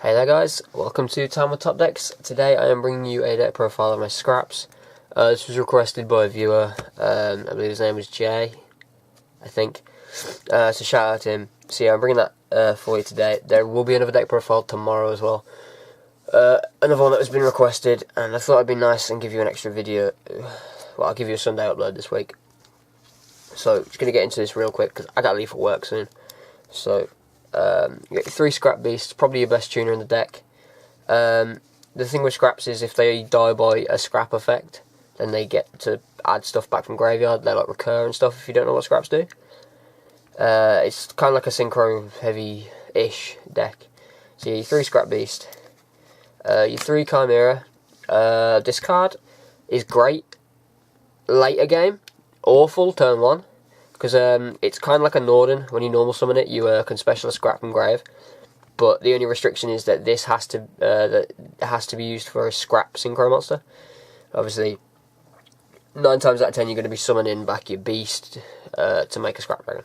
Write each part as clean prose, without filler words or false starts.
Hey there guys, welcome to Tamworth Topdecks. Today I am bringing you a deck profile of my scraps. This was requested by a viewer, I believe his name was Jay, I think. So shout out to him. So yeah, I'm bringing that for you today. There will be another deck profile tomorrow as well. Another one that has been requested, and I thought it'd be nice and give you an extra video. Well, I'll give you a Sunday upload this week. So, just going to get into this real quick, because I got to leave for work soon. So, you get your 3 Scrap Beasts, probably your best tuner in the deck. The thing with Scraps is if they die by a Scrap effect, then they get to add stuff back from graveyard. They like recur and stuff if you don't know what Scraps do. It's kind of like a Synchro heavy-ish deck. So, your 3 Scrap Beast. Your 3 Chimera. Discard is great later game. Awful turn 1, because it's kind of like a Norden. When you normal summon it, you can special a Scrap from grave, but the only restriction is that this has to be used for a Scrap Synchro monster. Obviously, 9 times out of 10 you're going to be summoning back your beast to make a Scrap Dragon.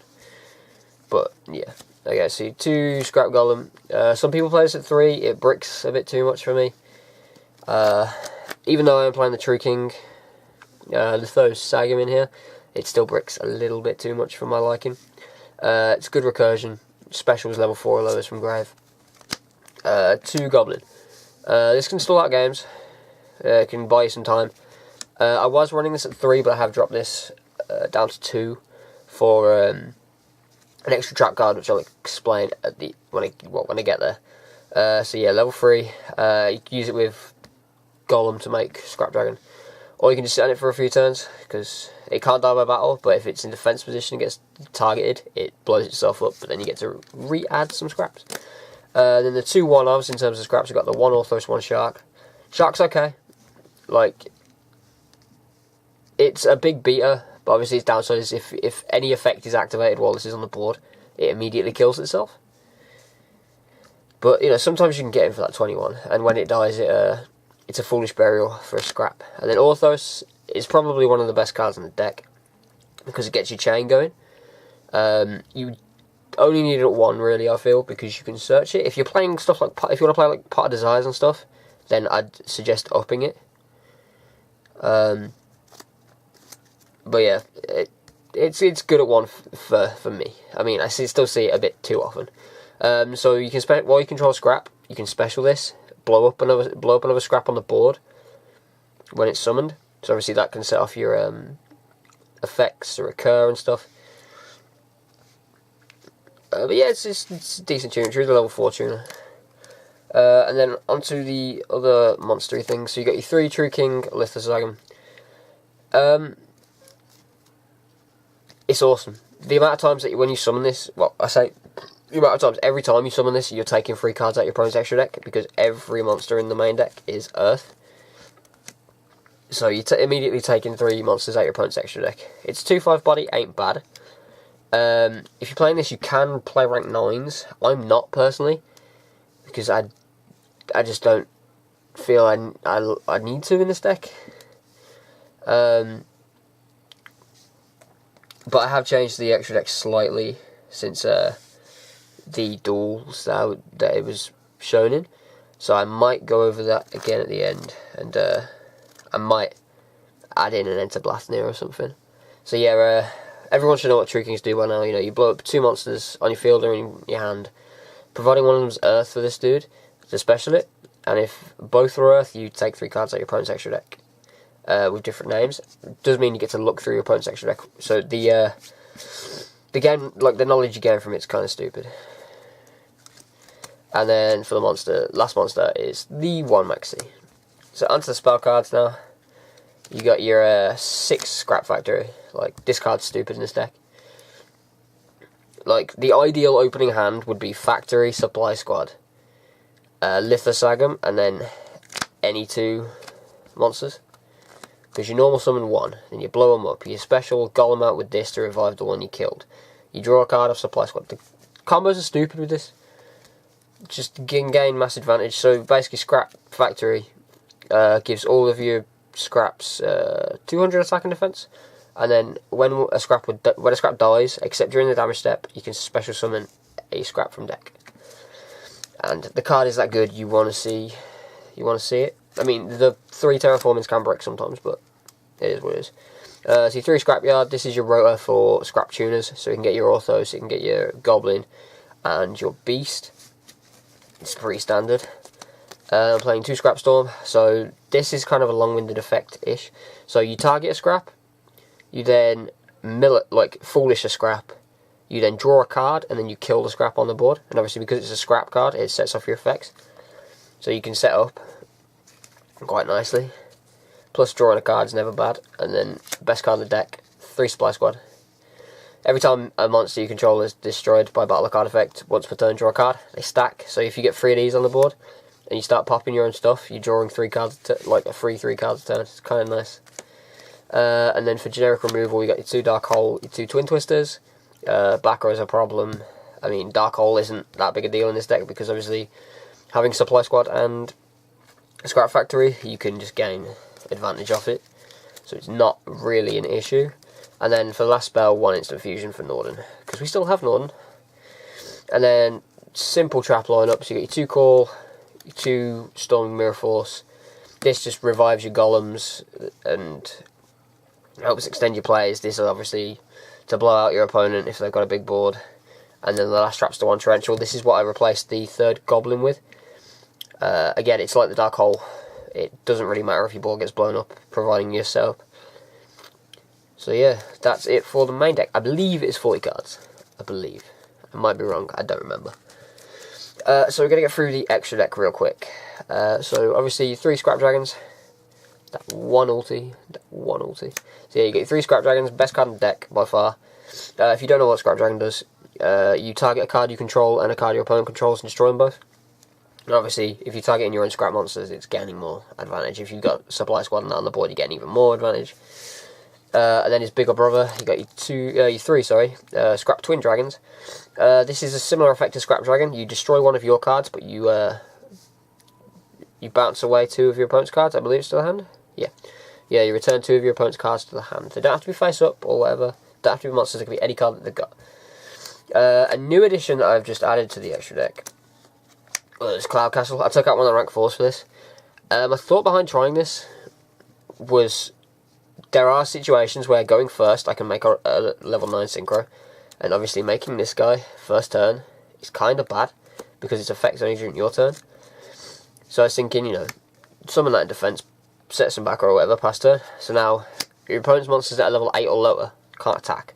But yeah, okay. So your 2 Scrap Golem. Some people play this at 3. It bricks a bit too much for me. Even though I am playing the True King Lithos Sagam in here, it still bricks a little bit too much for my liking. It's good recursion. Specials level 4 lowers from grave. 2 Goblin. This can stall out games. It can buy you some time. I was running this at 3, but I have dropped this down to 2 for an extra trap card, which I'll explain at the when I get there. So yeah, level 3. You can use it with Golem to make Scrap Dragon. Or you can just sit on it for a few turns, because it can't die by battle, but if it's in defense position and gets targeted, it blows itself up, but then you get to re-add some scraps. Then the 2 one-offs in terms of scraps, we've got the 1 Orthos, 1 Shark. Shark's okay. Like, it's a big beater, but obviously its downside is if any effect is activated while this is on the board, it immediately kills itself. But, you know, sometimes you can get him for that 21, and when it dies, it's a foolish burial for a scrap. And then Orthos is probably one of the best cards in the deck, because it gets your chain going. You only need it at 1, really, I feel, because you can search it. If you're playing stuff like, if you want to play like Pot of Desires and stuff, then I'd suggest upping it. But yeah, it's good at 1 for me. I mean, I still see it a bit too often. So you can while you control scrap, you can special this. Blow up another scrap on the board when it's summoned. So obviously that can set off your effects to recur and stuff. But yeah, it's a decent tuner. It's really a level 4 tuner. And then onto the other monstery things. So you got your 3 True King Lithos Sagam. It's awesome. The amount of times that when you summon this, well, I say the amount of times, every time you summon this, you're taking 3 cards out of your opponent's extra deck, because every monster in the main deck is Earth. So you're immediately taking 3 monsters out of your opponent's extra deck. It's 2/5 body, ain't bad. If you're playing this, you can play rank 9s. I'm not, personally, because I just don't feel I need to in this deck. But I have changed the extra deck slightly since the duels that it was shown in, so I might go over that again at the end, and I might add in an Enter Blathnir or something. So yeah, everyone should know what True Kings do by now. You know, you blow up 2 monsters on your field or in your hand, providing one of them's Earth for this dude to special it, and if both are Earth, you take 3 cards out of your opponent's extra deck with different names. It does mean you get to look through your opponent's extra deck, so the game, like the knowledge you gain from it's kind of stupid. And then for the last monster is the 1 Maxi. So onto the spell cards now. You got your 6 Scrap Factory. Like, this card's stupid in this deck. Like, the ideal opening hand would be Factory, Supply Squad, Lithos Sagam, and then any 2 monsters. Because you normal summon 1, then you blow them up. You special Golem out with this to revive the one you killed. You draw a card off Supply Squad. The combos are stupid with this. Just gain mass advantage. So basically, Scrap Factory gives all of your scraps 200 attack and defense, and then when a scrap dies, except during the damage step, you can special summon a scrap from deck. and the card is that good. You want to see it. I mean, the 3 terraformings can break sometimes, but it is what it is. So your 3 scrapyard. This is your rotor for scrap tuners, so you can get your ortho, so you can get your goblin and your beast. It's pretty standard. I'm playing 2 scrap storm, so this is kind of a long-winded effect-ish. So you target a scrap, you then mill it, like foolish a scrap, you then draw a card, and then you kill the scrap on the board. And obviously because it's a scrap card, it sets off your effects. So you can set up quite nicely. Plus drawing a card is never bad. And then best card of the deck, 3 Supply Squad. Every time a monster you control is destroyed by battle card effect, once per turn draw a card. They stack, so if you get 3 of these on the board, and you start popping your own stuff, you're drawing 3 cards, like a free 3 cards a turn. It's kind of nice. And then for generic removal, you got your 2 Dark Hole, your 2 Twin Twisters. Black Row is a problem. I mean, Dark Hole isn't that big a deal in this deck because obviously having Supply Squad and Scrap Factory, you can just gain advantage off it. So it's not really an issue. And then for the last spell, 1 instant fusion for Norden, because we still have Norden. And then simple trap lineup, so you get your 2 Call, your 2 Storming Mirror Force. This just revives your golems and helps extend your plays. This is obviously to blow out your opponent if they've got a big board. And then the last trap's to 1 Torrential. This is what I replaced the 3rd Goblin with. Again, it's like the Dark Hole. It doesn't really matter if your board gets blown up, providing your setup. So yeah, that's it for the main deck. I believe it's 40 cards. I believe. I might be wrong, I don't remember. So we're going to get through the extra deck real quick. So obviously 3 Scrap Dragons. That 1 ulti. So yeah, you get 3 Scrap Dragons, best card in the deck by far. If you don't know what Scrap Dragon does, you target a card you control and a card your opponent controls and destroy them both. And obviously, if you're targeting your own scrap monsters, it's gaining more advantage. If you've got Supply Squad and that on the board, you're getting even more advantage. And then his bigger brother, you got your 3 Scrap Twin Dragons. This is a similar effect to Scrap Dragon. You destroy one of your cards, but you bounce away 2 of your opponent's cards. I believe it's to the hand. Yeah, you return 2 of your opponent's cards to the hand. They don't have to be face up or whatever. Don't have to be monsters. It can be any card that they've got. A new addition that I've just added to the extra deck. Well, it's Cloud Castle. I took out one of the rank 4s for this. My thought behind trying this was there are situations where going first I can make a level 9 synchro, and obviously making this guy first turn is kind of bad because its effects only during your turn. So I was thinking, you know, summon that in defense, set some back or whatever past turn. So now your opponent's monsters that are level 8 or lower can't attack,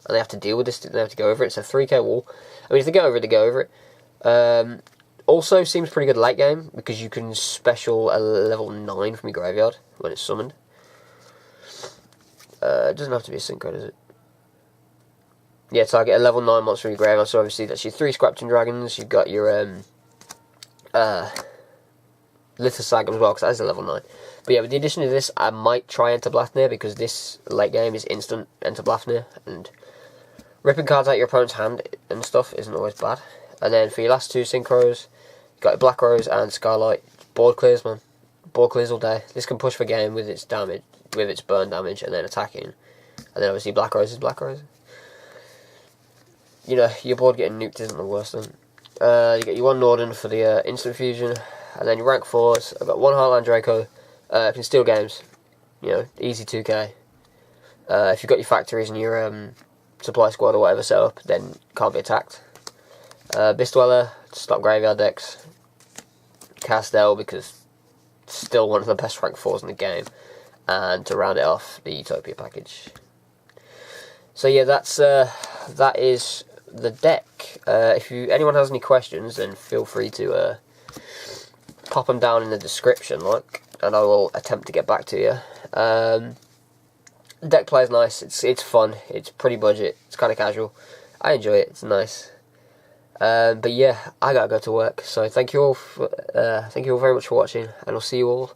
and they have to deal with this. They have to go over it. It's a 3k wall. I mean, if they go over it, they go over it. Also seems pretty good late game because you can special a level 9 from your graveyard when it's summoned. It doesn't have to be a synchro, does it? Yeah, target a level 9 monster from your graveyard. So obviously that's your 3 Scrapton Dragons. You've got your Lithosag as well, because that is a level 9. But yeah, with the addition of this, I might try Enter Blafnir, because this late game is instant Enter Blafnir, and ripping cards out your opponent's hand and stuff isn't always bad. And then for your last 2 synchros, you've got Black Rose and Skylight. Board clears, man. Board clears all day. This can push for game with its damage, with its burn damage, and then attacking. And then obviously Black Rose is Black Rose. You know, your board getting nuked isn't the worst thing. You get your 1 Norden for the instant fusion, and then your rank 4s. I've got 1 Heartland Draco. Can steal games. You know, easy 2k. If you've got your factories and your supply squad or whatever set up, then can't be attacked. Beast Dweller to stop graveyard decks. Castell, because it's still one of the best rank 4s in the game. And to round it off, the Utopia package. So yeah, that is the deck. If anyone has any questions, then feel free to pop them down in the description, and I will attempt to get back to you. The deck plays nice. It's fun. It's pretty budget. It's kind of casual. I enjoy it. It's nice. But yeah, I gotta go to work. So thank you all very much for watching, and I'll see you all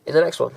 in the next one.